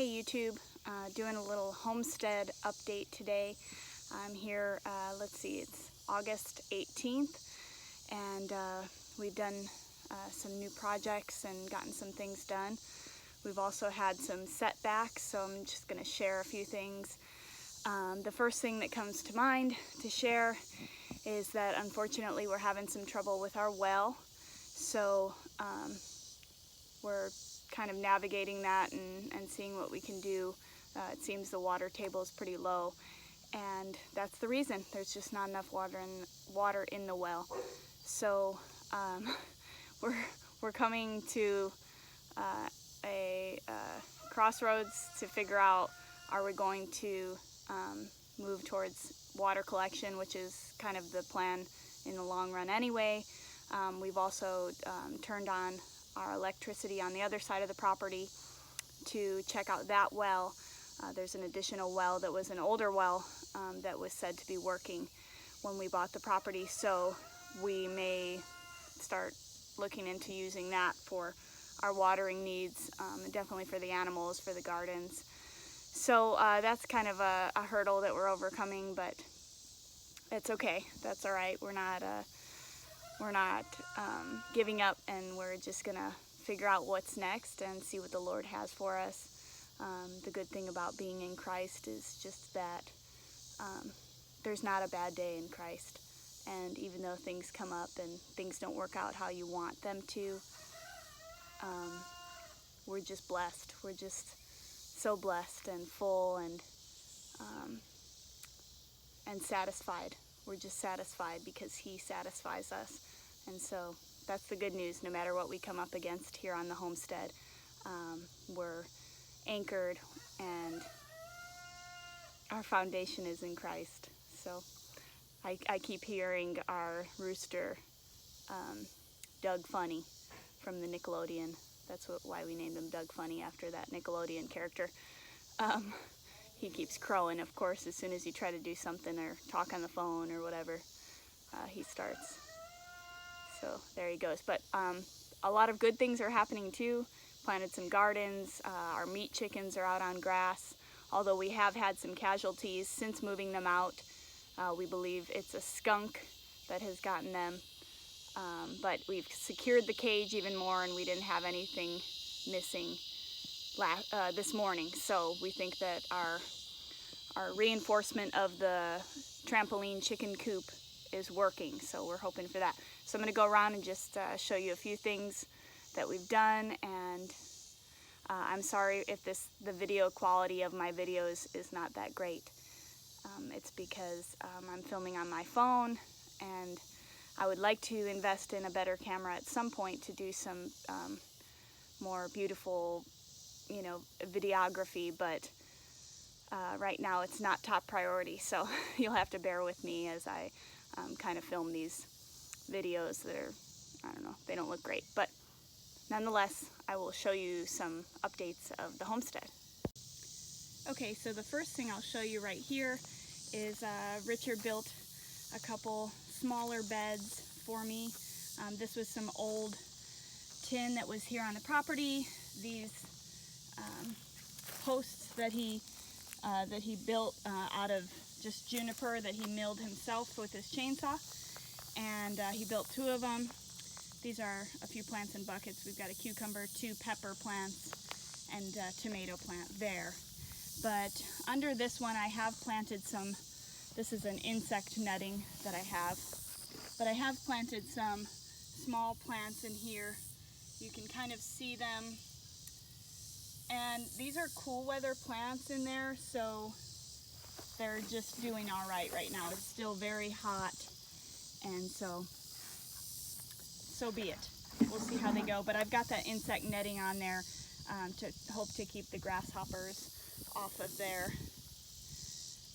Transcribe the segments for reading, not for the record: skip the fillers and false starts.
Hey YouTube, doing a little homestead update today. I'm here, let's see, it's August 18th, and we've done some new projects and gotten some things done. We've also had some setbacks, so I'm just going to share a few things. The first thing that comes to mind to share is that unfortunately we're having some trouble with our well, so we're kind of navigating that and seeing what we can do. It seems the water table is pretty low, and that's the reason. There's just not enough water in the well. So we're coming to a crossroads to figure out, are we going to move towards water collection, which is kind of the plan in the long run anyway. We've also turned on our electricity on the other side of the property to check out that well. There's an additional well that was an older well that was said to be working when we bought the property, so we may start looking into using that for our watering needs, and definitely for the animals, for the gardens. So that's kind of a hurdle that we're overcoming, but it's okay. That's all right. We're not giving up, and we're just gonna figure out what's next and see what the Lord has for us. The good thing about being in Christ is just that there's not a bad day in Christ, and even though things come up and things don't work out how you want them to, we're just blessed. We're just so blessed and full and satisfied. We're just satisfied because He satisfies us. And so that's the good news. No matter what we come up against here on the homestead, we're anchored and our foundation is in Christ. So I keep hearing our rooster, Doug Funny from the Nickelodeon. That's why we named him Doug Funny, after that Nickelodeon character. He keeps crowing, of course, as soon as you try to do something or talk on the phone or whatever, he starts. So there he goes. But a lot of good things are happening too. Planted some gardens. Our meat chickens are out on grass, although we have had some casualties since moving them out. We believe it's a skunk that has gotten them, but we've secured the cage even more, and we didn't have anything missing this morning. So we think that our reinforcement of the trampoline chicken coop is working, so we're hoping for that. So I'm going to go around and just show you a few things that we've done, and I'm sorry if the video quality of my videos is not that great. It's because I'm filming on my phone, and I would like to invest in a better camera at some point to do some more beautiful, videography, but right now it's not top priority, so you'll have to bear with me as I kind of film these videos that are, I don't know, they don't look great, but nonetheless, I will show you some updates of the homestead. Okay, so the first thing I'll show you right here is Richard built a couple smaller beds for me. This was some old tin that was here on the property. These posts that he built out of just juniper that he milled himself with his chainsaw, and he built two of them. These are a few plants in buckets. We've got a cucumber, 2 pepper plants, and a tomato plant there. But under this one I have planted some, this is an insect netting that I have, but I have planted some small plants in here. You can kind of see them, and these are cool weather plants in there, so they're just doing all right now. It's still very hot, and so be it. We'll see how they go, but I've got that insect netting on there to hope to keep the grasshoppers off of there.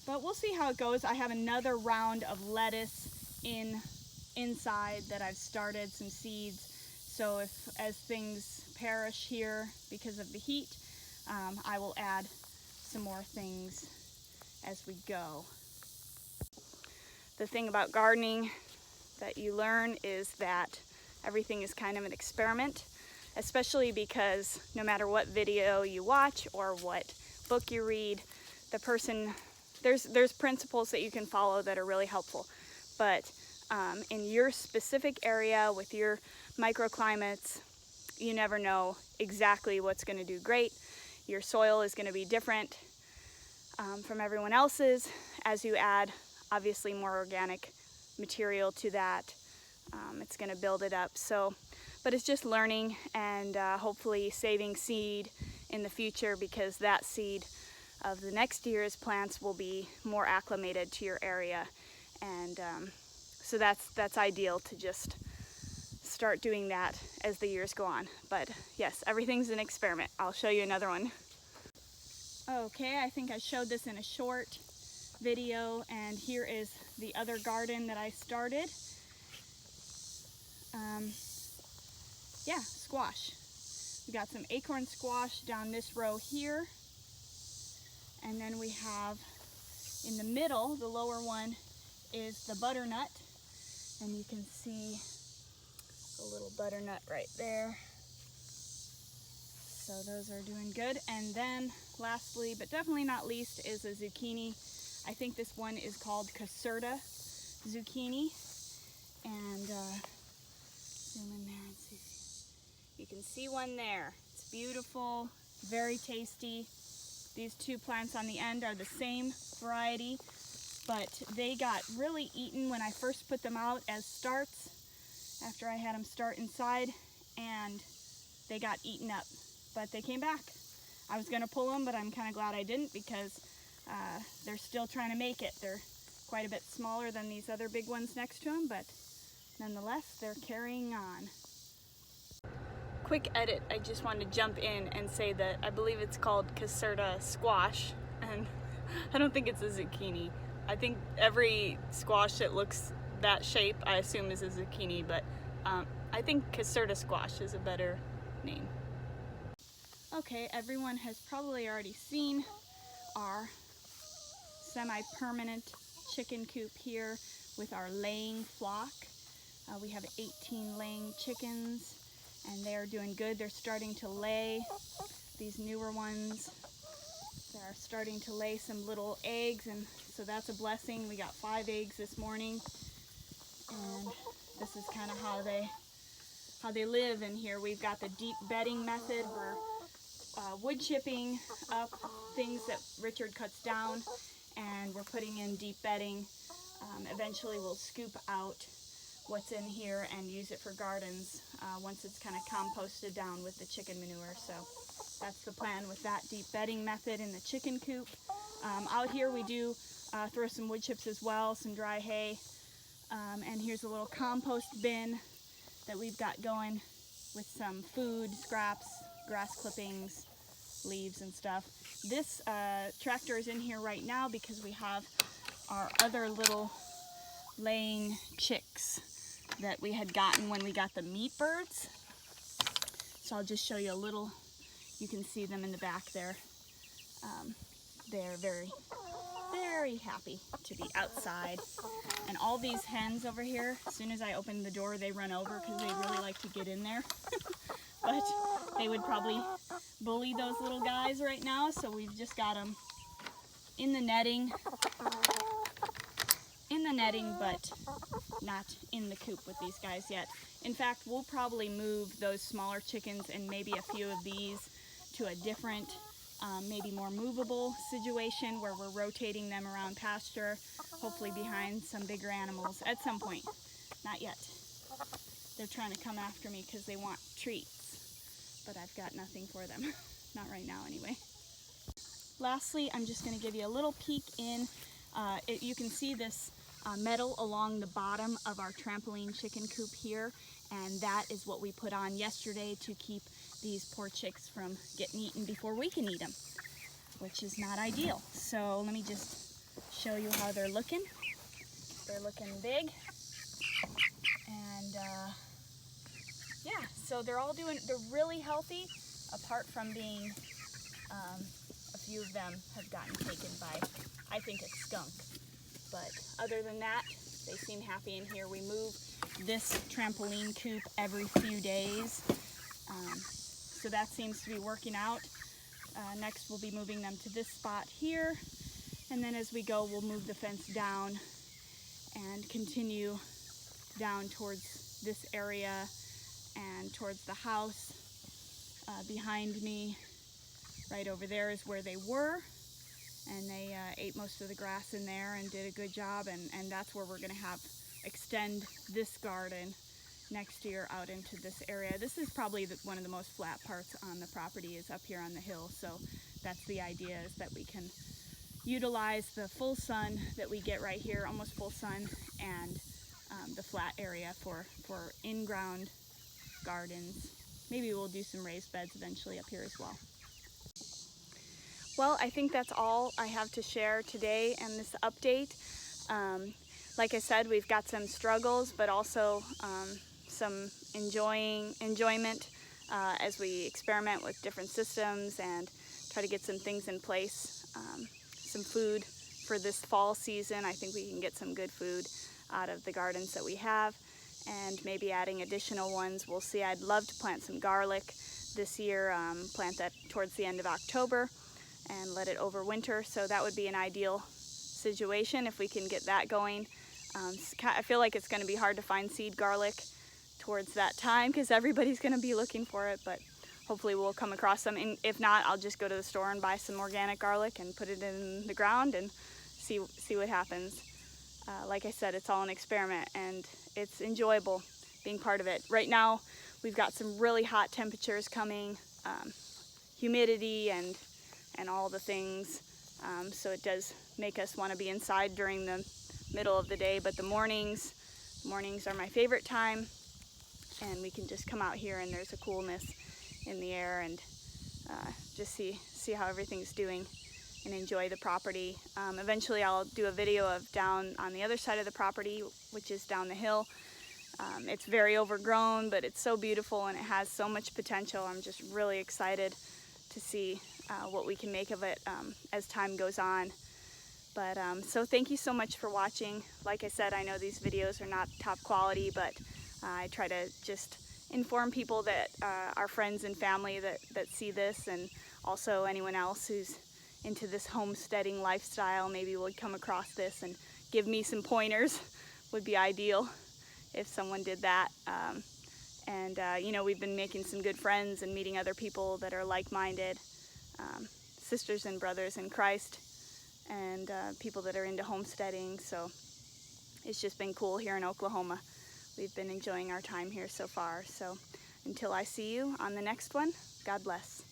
But we'll see how it goes. I have another round of lettuce inside that I've started, some seeds, so as things perish here because of the heat, I will add some more things as we go. The thing about gardening that you learn is that everything is kind of an experiment. especially because no matter what video you watch or what book you read, there's principles that you can follow that are really helpful. But in your specific area with your microclimates, you never know exactly what's going to do great. Your soil is going to be different from everyone else's. As you add obviously more organic material to that, it's going to build it up. But it's just learning and hopefully saving seed in the future, because that seed of the next year's plants will be more acclimated to your area. And so that's ideal to just start doing that as the years go on. But yes, everything's an experiment. I'll show you another one. Okay, I think I showed this in a short video, and here is the other garden that I started. Yeah, squash. We got some acorn squash down this row here, and then we have in the middle, the lower one, is the butternut, and you can see a little butternut right there. So those are doing good. And then lastly, but definitely not least, is a zucchini. I think this one is called Caserta zucchini. And zoom in there and see. You can see one there. It's beautiful, very tasty. These two plants on the end are the same variety, but they got really eaten when I first put them out as starts, after I had them start inside, and they got eaten up. But they came back. I was gonna pull them, but I'm kind of glad I didn't, because they're still trying to make it. They're quite a bit smaller than these other big ones next to them, but nonetheless, they're carrying on. Quick edit, I just wanted to jump in and say that I believe it's called Caserta squash, and I don't think it's a zucchini. I think every squash that looks that shape, I assume, is a zucchini, but I think Caserta squash is a better name. Okay, everyone has probably already seen our semi-permanent chicken coop here with our laying flock. We have 18 laying chickens, and they're doing good. They're starting to lay. These newer ones, they're starting to lay some little eggs, and so that's a blessing. We got 5 eggs this morning, and this is kind of how they live in here. We've got the deep bedding method. We're wood chipping up things that Richard cuts down, and we're putting in deep bedding. Eventually we'll scoop out what's in here and use it for gardens once it's kind of composted down with the chicken manure. So that's the plan with that deep bedding method in the chicken coop. Out here we do throw some wood chips as well, some dry hay, and here's a little compost bin that we've got going with some food, scraps, grass clippings, leaves and stuff. This tractor is in here right now because we have our other little laying chicks that we had gotten when we got the meat birds. So I'll just show you a little. You can see them in the back there. They're very, very happy to be outside. And all these hens over here, as soon as I open the door, they run over because they really like to get in there. But they would probably bully those little guys right now, so we've just got them in the netting, but not in the coop with these guys yet. In fact, we'll probably move those smaller chickens and maybe a few of these to a different, maybe more movable situation where we're rotating them around pasture, hopefully behind some bigger animals at some point. Not yet. They're trying to come after me because they want treats, but I've got nothing for them. Not right now anyway. Lastly, I'm just going to give you a little peek in. You can see this metal along the bottom of our trampoline chicken coop here, and that is what we put on yesterday to keep these poor chicks from getting eaten before we can eat them, which is not ideal. So let me just show you how they're looking. They're looking big, and yeah, so they're really healthy, apart from being a few of them have gotten taken by, I think, a skunk. But other than that, they seem happy in here. We move this trampoline coop every few days So that seems to be working out. Next we'll be moving them to this spot here, and then as we go we'll move the fence down and continue down towards this area and towards the house. Behind me, right over there, is where they were, and they ate most of the grass in there and did a good job, and that's where we're going to extend this garden next year out into this area. This is probably one of the most flat parts on the property, is up here on the hill, so that's the idea, is that we can utilize the full sun that we get right here, almost full sun, and the flat area for in-ground gardens. Maybe we'll do some raised beds eventually up here as well. Well, I think that's all I have to share today in this update. Like I said, we've got some struggles, but also some enjoyment as we experiment with different systems and try to get some things in place. Some food for this fall season. I think we can get some good food out of the gardens that we have, and maybe adding additional ones. We'll see. I'd love to plant some garlic this year, plant that towards the end of October and let it overwinter, so that would be an ideal situation if we can get that going. I feel like it's going to be hard to find seed garlic towards that time because everybody's going to be looking for it, but hopefully we'll come across some. And if not, I'll just go to the store and buy some organic garlic and put it in the ground and see what happens. Like I said, it's all an experiment, and it's enjoyable being part of it. Right now, we've got some really hot temperatures coming, humidity and all the things, so it does make us want to be inside during the middle of the day, but the mornings are my favorite time, and we can just come out here and there's a coolness in the air, and just see how everything's doing and enjoy the property. Eventually I'll do a video of down on the other side of the property, which is down the hill. It's very overgrown, but it's so beautiful and it has so much potential. I'm just really excited to see what we can make of it as time goes on. But so thank you so much for watching. Like I said, I know these videos are not top quality, but I try to just inform people that our friends and family that see this, and also anyone else who's into this homesteading lifestyle maybe would come across this and give me some pointers. Would be ideal if someone did that. You know, we've been making some good friends and meeting other people that are like-minded, sisters and brothers in Christ, and people that are into homesteading. So it's just been cool here in Oklahoma. We've been enjoying our time here so far. So until I see you on the next one, God bless.